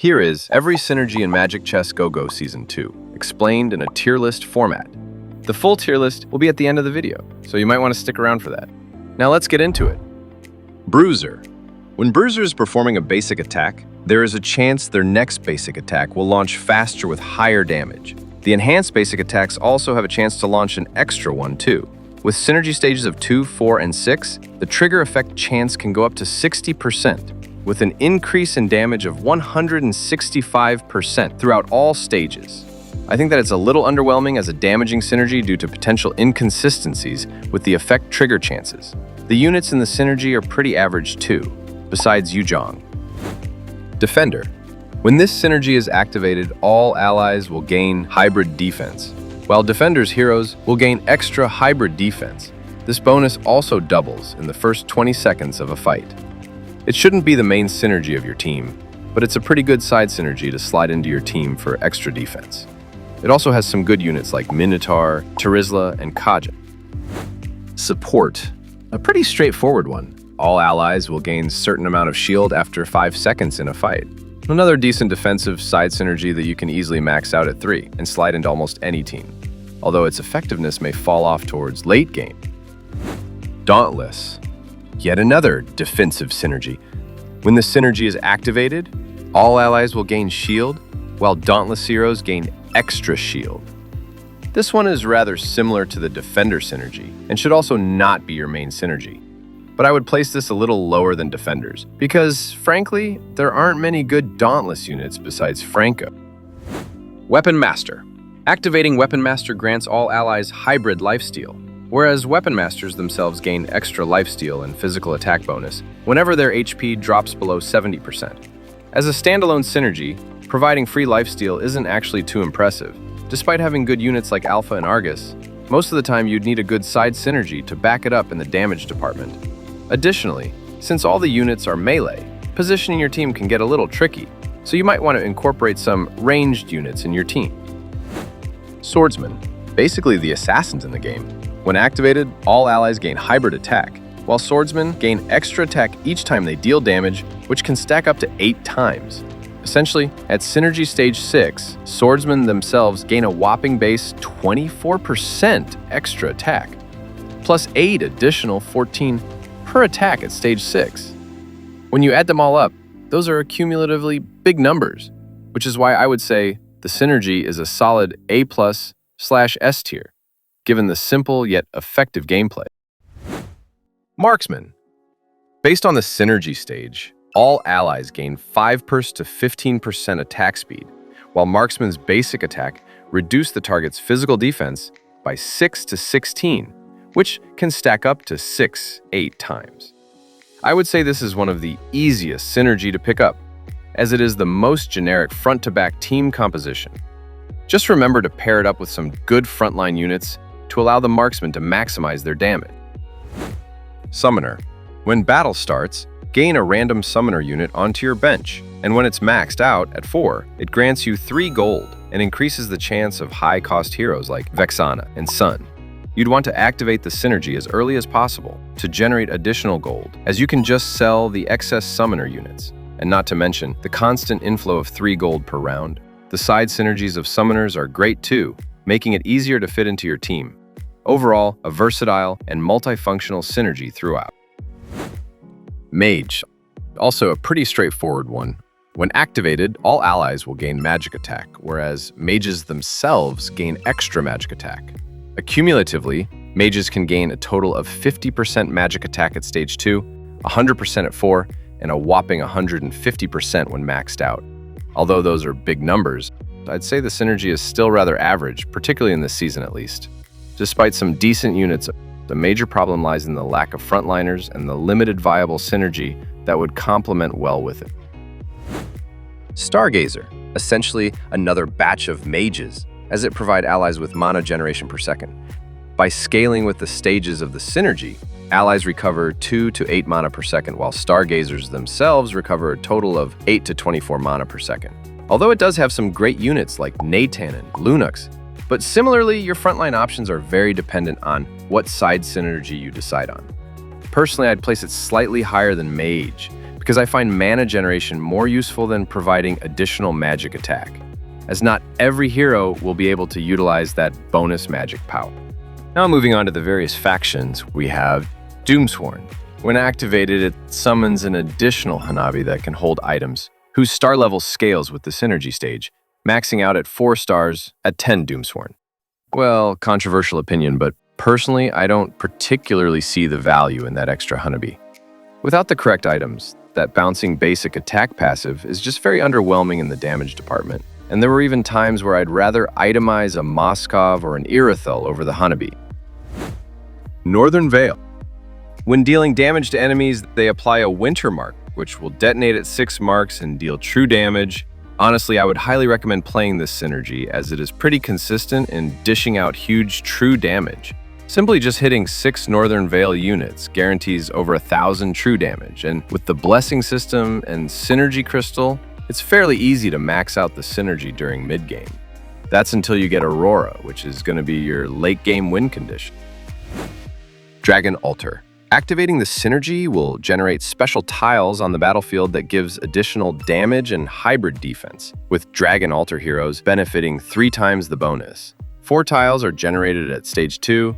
Here is every synergy in Magic Chess Go-Go Season 2, explained in a tier list format. The full tier list will be at the end of the video, so you might want to stick around for that. Now let's get into it. Bruiser. When Bruiser is performing a basic attack, there is a chance their next basic attack will launch faster with higher damage. The enhanced basic attacks also have a chance to launch an extra one too. With synergy stages of 2, 4, and 6, the trigger effect chance can go up to 60%, with an increase in damage of 165% throughout all stages. I think that it's a little underwhelming as a damaging synergy due to potential inconsistencies with the effect trigger chances. The units in the synergy are pretty average too, besides Yuzhong. Defender. When this synergy is activated, all allies will gain hybrid defense, while Defender's heroes will gain extra hybrid defense. This bonus also doubles in the first 20 seconds of a fight. It shouldn't be the main synergy of your team, but it's a pretty good side synergy to slide into your team for extra defense. It also has some good units like Minotaur, Terizla, and Kaja. Support. A pretty straightforward one. All allies will gain a certain amount of shield after 5 seconds in a fight. Another decent defensive side synergy that you can easily max out at 3 and slide into almost any team, although its effectiveness may fall off towards late game. Dauntless. Yet another defensive synergy. When the synergy is activated, all allies will gain shield, while Dauntless heroes gain extra shield. This one is rather similar to the Defender synergy, and should also not be your main synergy. But I would place this a little lower than Defenders, because, frankly, there aren't many good Dauntless units besides Franco. Weapon Master. Activating Weapon Master grants all allies hybrid lifesteal, whereas Weapon Masters themselves gain extra lifesteal and physical attack bonus whenever their HP drops below 70%. As a standalone synergy, providing free lifesteal isn't actually too impressive. Despite having good units like Alpha and Argus, most of the time you'd need a good side synergy to back it up in the damage department. Additionally, since all the units are melee, positioning your team can get a little tricky, so you might want to incorporate some ranged units in your team. Swordsman. Basically the assassins in the game. When activated, all allies gain hybrid attack, while swordsmen gain extra attack each time they deal damage, which can stack up to 8 times. Essentially, at Synergy Stage 6, swordsmen themselves gain a whopping base 24% extra attack, plus 8 additional 14 per attack at Stage 6. When you add them all up, those are cumulatively big numbers, which is why I would say the synergy is a solid A+/S tier, given the simple yet effective gameplay. Marksman. Based on the synergy stage, all allies gain 5% to 15% attack speed, while Marksman's basic attack reduces the target's physical defense by 6 to 16, which can stack up to 6-8 times. I would say this is one of the easiest synergy to pick up, as it is the most generic front-to-back team composition. Just remember to pair it up with some good frontline units to allow the marksman to maximize their damage. Summoner. When battle starts, gain a random summoner unit onto your bench, and when it's maxed out at 4, it grants you 3 gold and increases the chance of high-cost heroes like Vexana and Sun. You'd want to activate the synergy as early as possible to generate additional gold, as you can just sell the excess summoner units, and not to mention the constant inflow of 3 gold per round. The side synergies of summoners are great too, making it easier to fit into your team. Overall, a versatile and multifunctional synergy throughout. Mage. Also a pretty straightforward one. When activated, all allies will gain magic attack, whereas mages themselves gain extra magic attack. Accumulatively, mages can gain a total of 50% magic attack at Stage 2, 100% at 4, and a whopping 150% when maxed out. Although those are big numbers, I'd say the synergy is still rather average, particularly in this season at least. Despite some decent units, the major problem lies in the lack of frontliners and the limited viable synergy that would complement well with it. Stargazer, essentially another batch of mages, as it provides allies with mana generation per second. By scaling with the stages of the synergy, allies recover 2 to 8 mana per second, while Stargazers themselves recover a total of 8 to 24 mana per second. Although it does have some great units like Natan and Lunux, but similarly, your frontline options are very dependent on what side synergy you decide on. Personally, I'd place it slightly higher than Mage, because I find mana generation more useful than providing additional magic attack, as not every hero will be able to utilize that bonus magic power. Now moving on to the various factions, we have Doomsworn. When activated, it summons an additional Hanabi that can hold items, whose star level scales with the synergy stage, maxing out at 4 stars at 10 Doomsworn. Well, controversial opinion, but personally, I don't particularly see the value in that extra Hanabi. Without the correct items, that bouncing basic attack passive is just very underwhelming in the damage department, and there were even times where I'd rather itemize a Moskov or an Irithyll over the Hanabi. Northern Veil. When dealing damage to enemies, they apply a Winter Mark, which will detonate at 6 marks and deal true damage. Honestly, I would highly recommend playing this synergy as it is pretty consistent in dishing out huge true damage. Simply just hitting 6 Northern Veil units guarantees over 1,000 true damage, and with the Blessing system and Synergy Crystal, it's fairly easy to max out the synergy during mid-game. That's until you get Aurora, which is going to be your late-game win condition. Dragon Altar. Activating the synergy will generate special tiles on the battlefield that gives additional damage and hybrid defense, with Dragon Altar heroes benefiting 3 times the bonus. 4 tiles are generated at stage 2,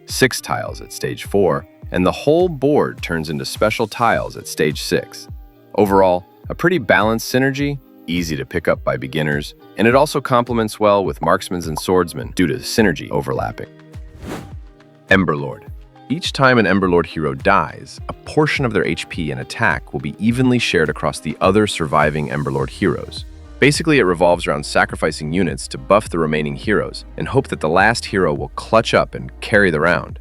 6 tiles at stage 4, and the whole board turns into special tiles at stage 6. Overall, a pretty balanced synergy, easy to pick up by beginners, and it also complements well with marksmen and swordsmen due to synergy overlapping. Emberlord. Each time an Emberlord hero dies, a portion of their HP and attack will be evenly shared across the other surviving Emberlord heroes. Basically, it revolves around sacrificing units to buff the remaining heroes and hope that the last hero will clutch up and carry the round.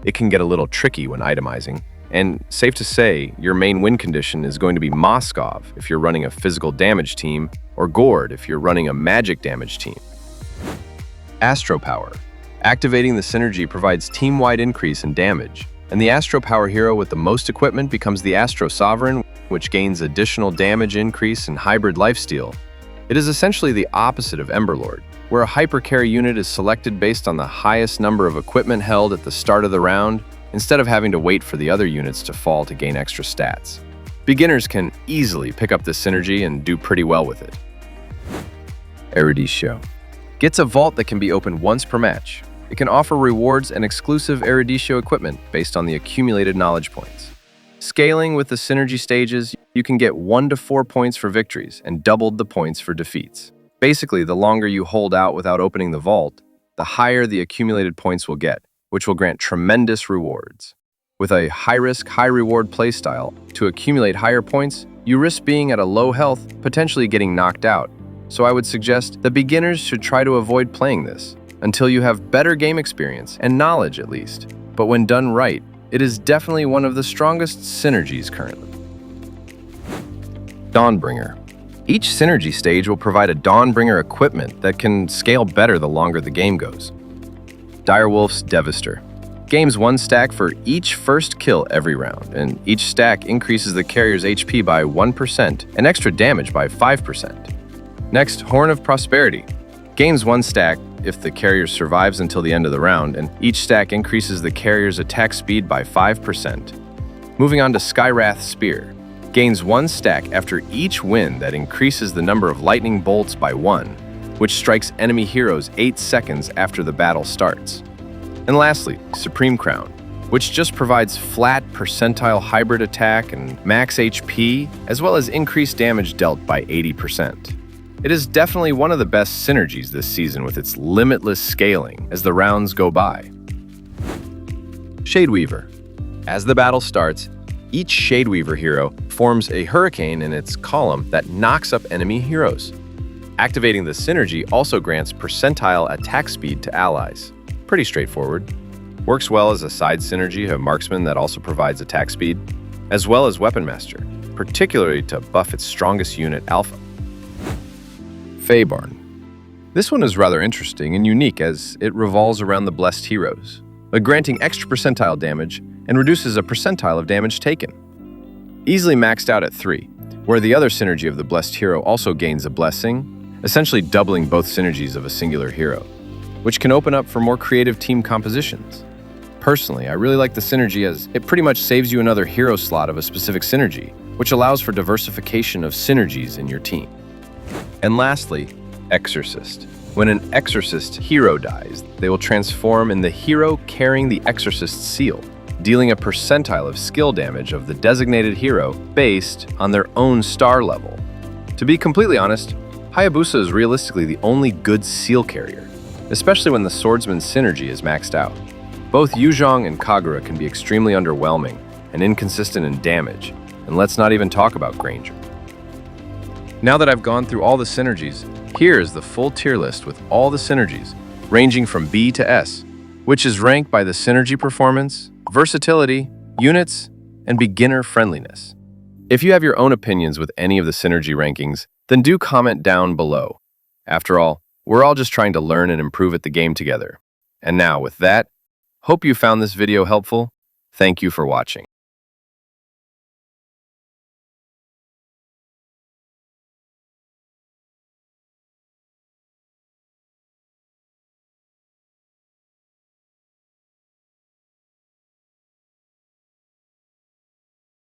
It can get a little tricky when itemizing, and safe to say, your main win condition is going to be Moskov if you're running a physical damage team, or Gord if you're running a magic damage team. Astro Power. Activating the synergy provides team-wide increase in damage, and the Astro Power hero with the most equipment becomes the Astro Sovereign, which gains additional damage increase and hybrid lifesteal. It is essentially the opposite of Emberlord, where a hyper carry unit is selected based on the highest number of equipment held at the start of the round, instead of having to wait for the other units to fall to gain extra stats. Beginners can easily pick up this synergy and do pretty well with it. Eruditio. Gets a vault that can be opened once per match. It can offer rewards and exclusive Eruditio equipment based on the accumulated knowledge points. Scaling with the synergy stages, you can get 1 to 4 points for victories and doubled the points for defeats. Basically, the longer you hold out without opening the vault, the higher the accumulated points will get, which will grant tremendous rewards. With a high-risk, high-reward playstyle, to accumulate higher points, you risk being at a low health, potentially getting knocked out. So I would suggest that beginners should try to avoid playing this, until you have better game experience and knowledge at least. But when done right, it is definitely one of the strongest synergies currently. Dawnbringer. Each synergy stage will provide a Dawnbringer equipment that can scale better the longer the game goes. Direwolf's Devastator. Gains 1 stack for each first kill every round, and each stack increases the carrier's HP by 1% and extra damage by 5%. Next, Horn of Prosperity. Gains 1 stack if the carrier survives until the end of the round, and each stack increases the carrier's attack speed by 5%. Moving on to Skywrath Spear. Gains 1 stack after each win that increases the number of lightning bolts by 1, which strikes enemy heroes 8 seconds after the battle starts. And lastly, Supreme Crown, which just provides flat percentile hybrid attack and max HP, as well as increased damage dealt by 80%. It is definitely one of the best synergies this season with its limitless scaling as the rounds go by. Shadeweaver. As the battle starts, each Shadeweaver hero forms a hurricane in its column that knocks up enemy heroes. Activating the synergy also grants percentile attack speed to allies. Pretty straightforward. Works well as a side synergy of Marksman that also provides attack speed, as well as Weapon Master, particularly to buff its strongest unit, Alpha. Feybarn. This one is rather interesting and unique as it revolves around the Blessed Heroes, granting extra percentile damage and reduces a percentile of damage taken. Easily maxed out at 3, where the other synergy of the Blessed Hero also gains a blessing, essentially doubling both synergies of a singular hero, which can open up for more creative team compositions. Personally, I really like the synergy as it pretty much saves you another hero slot of a specific synergy, which allows for diversification of synergies in your team. And lastly, Exorcist. When an Exorcist hero dies, they will transform in the hero carrying the Exorcist seal, dealing a percentile of skill damage of the designated hero based on their own star level. To be completely honest, Hayabusa is realistically the only good seal carrier, especially when the swordsman's synergy is maxed out. Both Yuzhong and Kagura can be extremely underwhelming and inconsistent in damage, and let's not even talk about Granger. Now that I've gone through all the synergies, here is the full tier list with all the synergies, ranging from B to S, which is ranked by the synergy performance, versatility, units, and beginner friendliness. If you have your own opinions with any of the synergy rankings, then do comment down below. After all, we're all just trying to learn and improve at the game together. And now, with that, hope you found this video helpful. Thank you for watching.